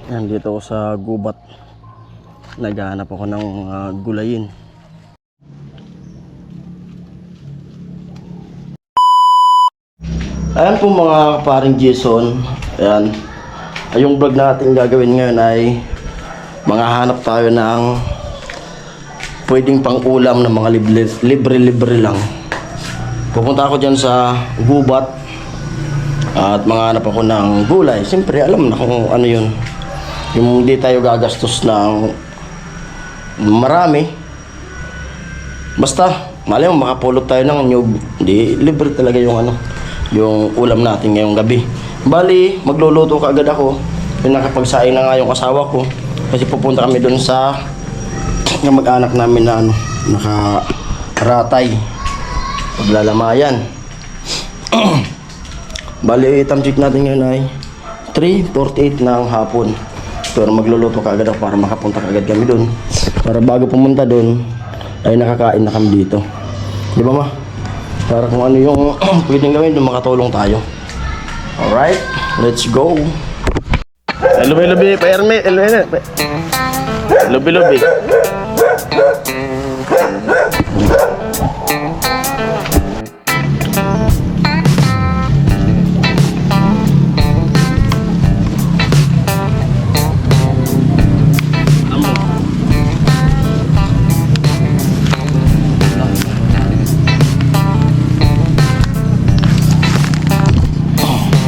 Yan, dito ako sa gubat. Naghahanap ako ng gulayin. Ayan po mga paring Jason. Ayan. Yung vlog natin gagawin ngayon ay manghahanap tayo ng pwedeng pang ulam ng mga libre-libre lang. Pupunta ako dyan sa gubat at manghanap ako ng gulay. Siyempre alam na kung ano yun. Yung hindi tayo gagastos ng marami. Basta malay mo makapulot tayo ng nyug. Hindi, libre talaga yung ano, yung ulam natin ngayong gabi. Bali, magluluto kaagad ako. Yung nakapagsaing na nga yung asawa ko. Kasi pupunta kami doon sa mag-anak namin na ano, nakaratay. Paglalamayan. Bali, time check natin ngayon ay 3:48 ng hapon. Pero magluluto kaagad ako para makapunta kaagad kami doon. Para bago pumunta doon, ay nakakain na kami dito. Di ba ma? Para kung ano yung pwedeng gawin doon, makatulong tayo. Alright, let's go. Lubi-lubi, pa-erme. Lubi-lubi.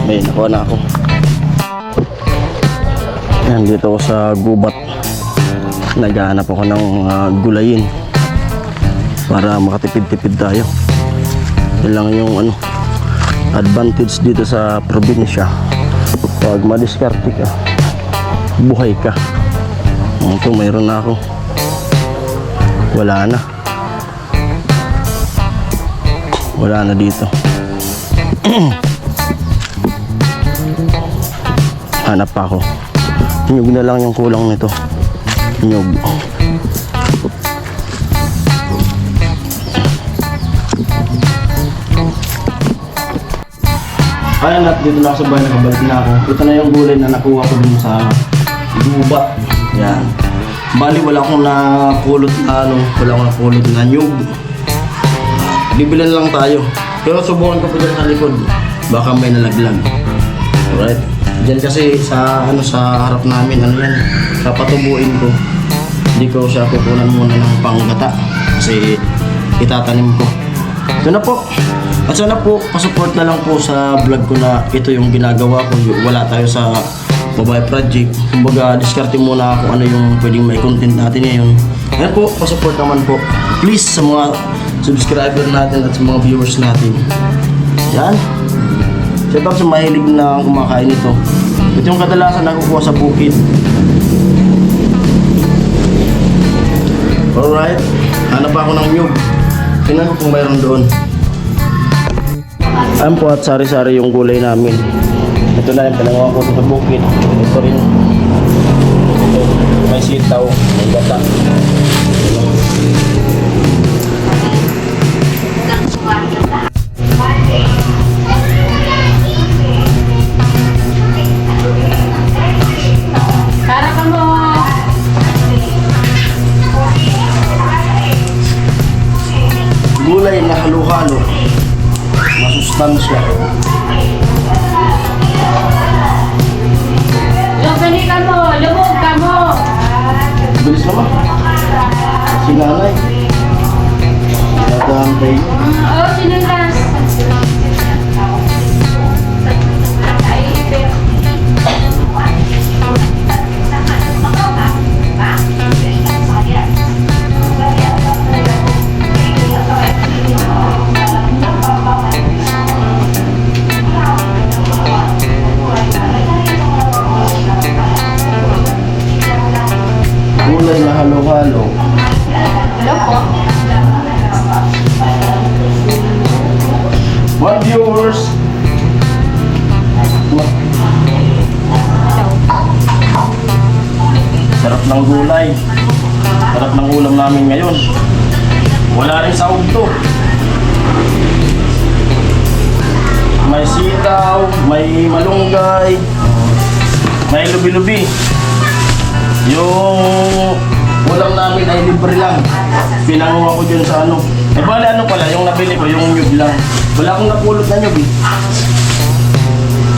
May nakuha na ako. Yan, dito ako sa gubat. Naghahanap ako ng gulayin para makatipid-tipid tayo. Yan lang yung ano, advantage dito sa probinsya. Pag madiskarte ka, buhay ka. Ito, mayroon na ako. Wala na. Wala na dito. Hanap pa ako. Nyug na lang yung kulang nito. Nyug. Ayan, at dito na ako sa bahay, nakabalik na ako. Ito na yung gulay na nakuha ko dun sa gubat. Yan. Bali, wala akong napulot na ano, wala akong napulot na nyug. Bibilan lang tayo. Pero subukan ko po dyan sa likod. Baka may nalaglag. Alright. Diyan kasi sa ano, sa harap namin, ano yan, papatubuin ko. Hindi ko siya kukunan muna ng panggata kasi itatanim ko. Ito na po. At sana po, pasupport na lang po sa vlog ko na ito yung ginagawa ko. Wala tayo sa mobile project. Kumbaga, diskarte muna kung ano yung pwedeng may content natin ngayon. Ayan po, pasupport naman po. Please, sa mga subscriber natin at sa mga viewers natin. Yan. Siyempre sa mahilig na kumakain ito. Ito yung kadalasan nakukuha sa bukid. Alright. Hanap ako ng nyug. Tingnan ko kung mayroon doon. Ayan po, at sari-sari yung gulay namin. Ito na yung pinangawa ko sa bukid. Ito rin. Ito. May sitaw. May gata. Gulay na halo-halo, masustansya. Lubani ka mo, lubog ka mo. Bilis naman. Si nanay. Natahantay. Oo, sinilas. Gulay na halo-halo. What viewers? Sarap ng gulay. Sarap ng ulam namin ngayon. Wala rin sahog to. May sitaw, may malunggay, may lubi-lubi. Yung ulam namin ay libre lang. Pinanguha ko dyan sa ano. Eh bali ano pala, yung nabili ko, yung nyug lang. Wala akong napulot na nyug eh.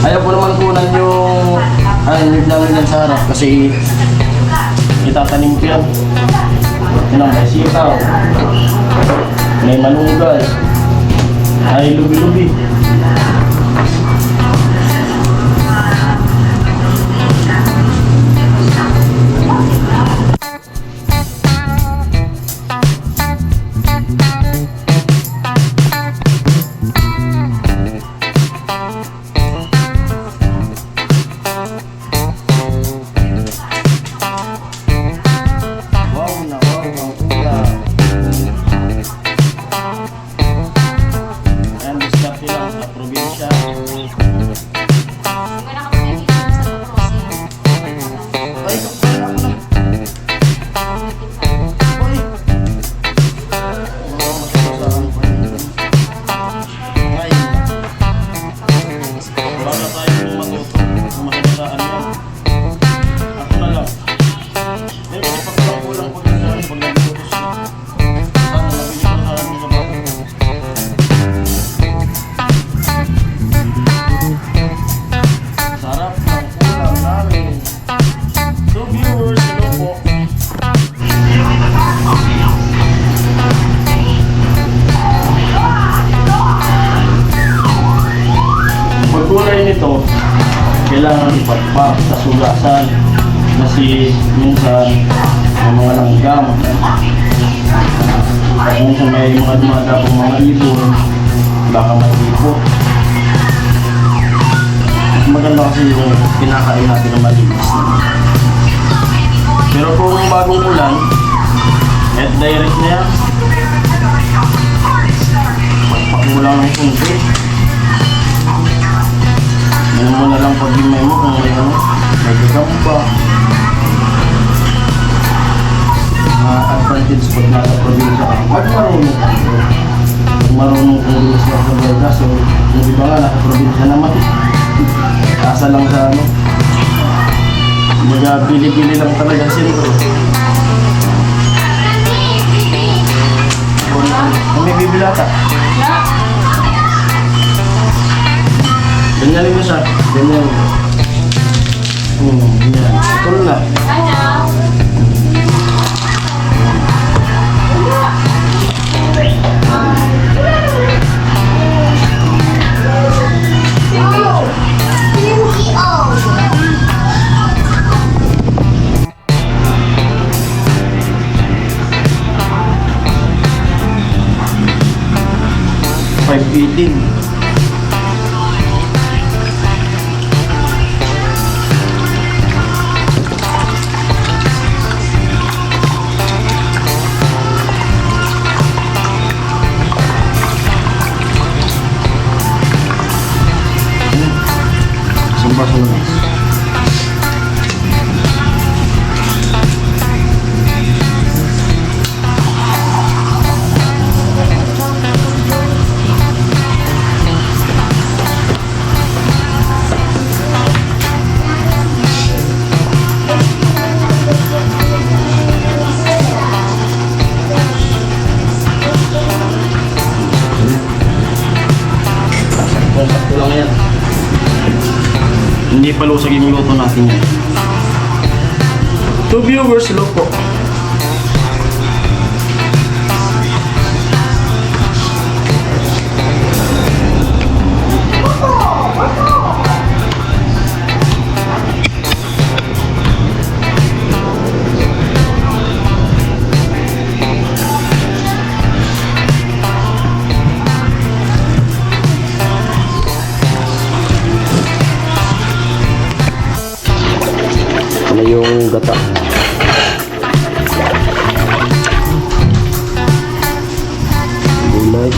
Ayaw ko naman kunan yung nyug namin dyan sa harap kasi itatanim ko yan. Yan ang may sitaw. May malunggay. Ay lubi-lubi. Kailangan ipagpak sa sugasan kasi minsan may mga langgam at minsan may mga dumadapong mga ibon, baka may ipo. Mas maganda kasi yung kinakain natin ng malinis. Pero kung bagong ulan, at direct na yan, pagpak mo lang ng kunti. Ganun mo na lang pag-himay mo kung may ano, may gagamba. Mga advantage pag nasa probinsya ka. Pag marunong ka. Pag marunong kung lumis ka sa baga. So, yung iba nga nasa probinsya naman. Asa lang sa ano. Mga bili-bili lang talaga sintro. Kung may bibilata. Ganyan mo siya. Ganyan mo. Ganyan. Ito na. $5.18. Sumbas. Sakto lang yan. Hindi palusag yung luto natin yan. 2 viewers, hello po. Ano yung gata? Gulay.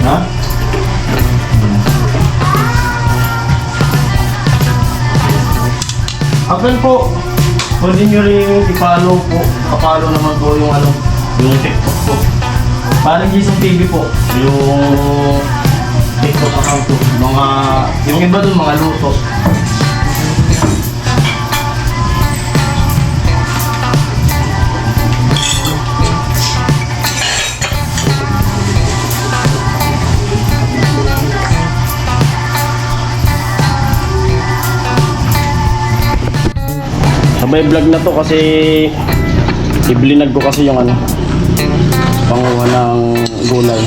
Ha? Again po, pwede nyo rin i-follow po. Pa-follow naman po yung yung TikTok po. Parang Jason TV po, yung TikTok account po. Yung iba dun, mga luto. Sabay vlog na to kasi iblinag ko kasi yung panguha ng gulay.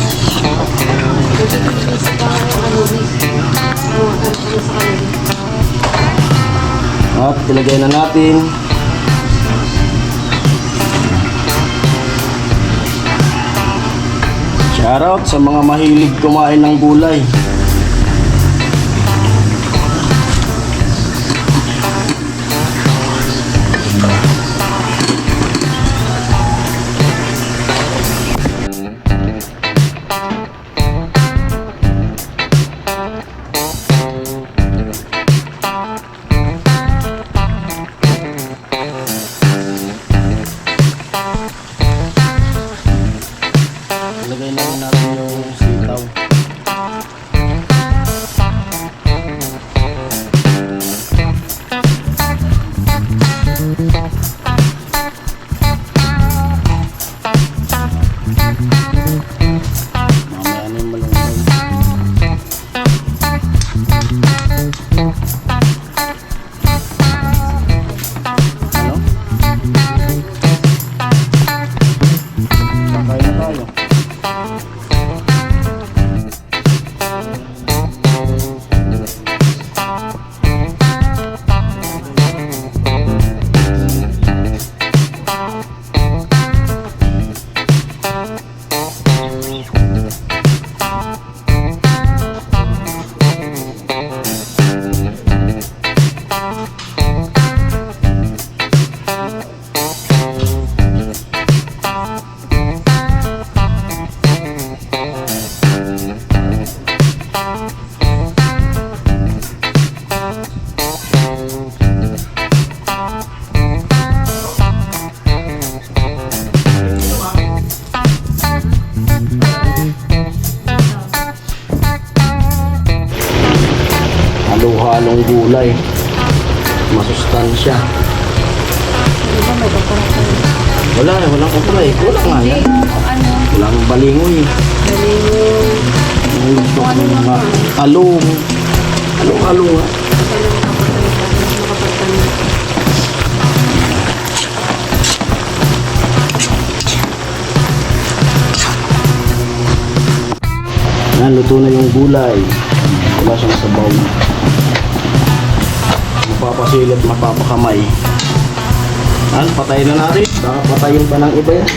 At ilagay na natin. Shoutout sa mga mahilig kumain ng gulay. Ilagay na rin natin yung sitaw. Mamaya na yung malunggay. Ano? Kakain na tayo. Halo-halong gulay. Masustansya. Wala, walang okra eh. Kulang nga yan. Ano? Walang balingoy. Mga talong. Halo-halo nga. Yan, luto na yung gulay. Wala siyang sabaw. Mapapasilip, mapapakamay. Yan, patayin na natin. Baka patayin pa ng iba yan.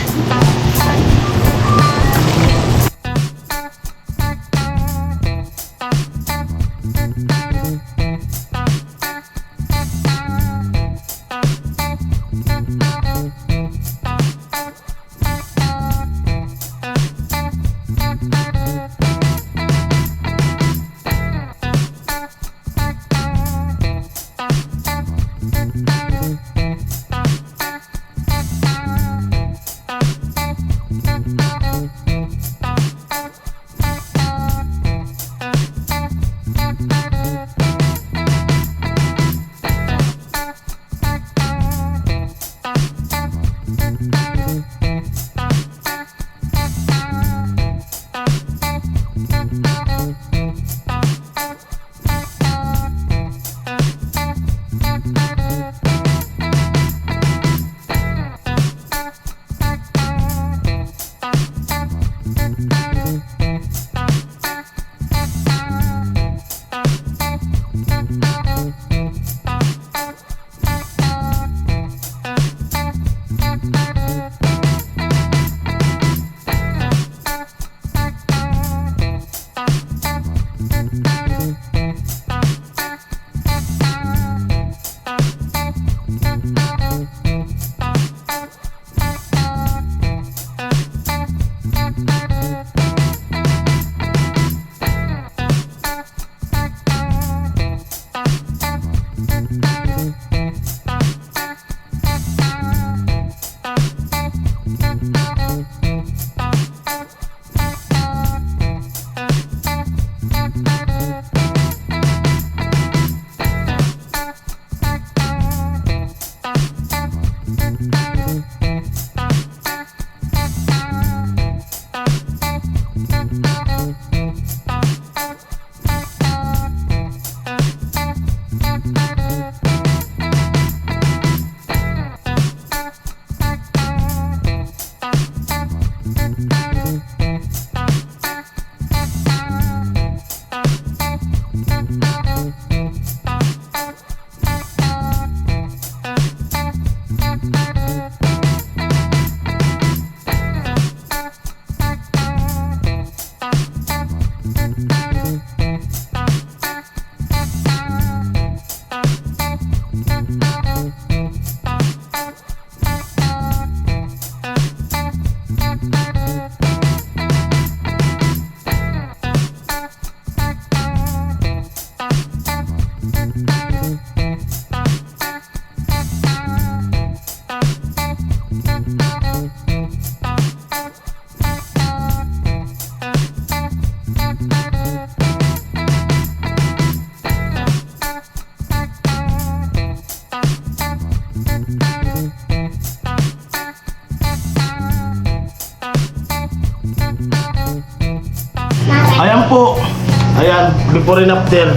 Ayan, before and after.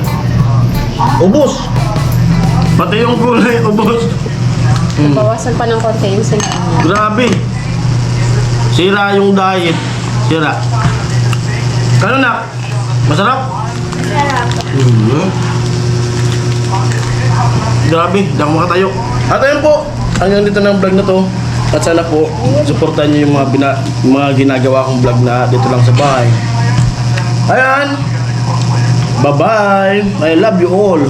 Ubos. Pati yung gulay, ubos. Bawasan pa ng konti yung sinabi niya. Grabe. Sira yung diet. Sira. Kano na? Masarap? Grabe, di ako makatayo. At ayun po, hanggang dito ng vlog na to. At sana po, supportan niyo yung mga ginagawa kong vlog na dito lang sa bahay. Ayan. Bye-bye. I love you all.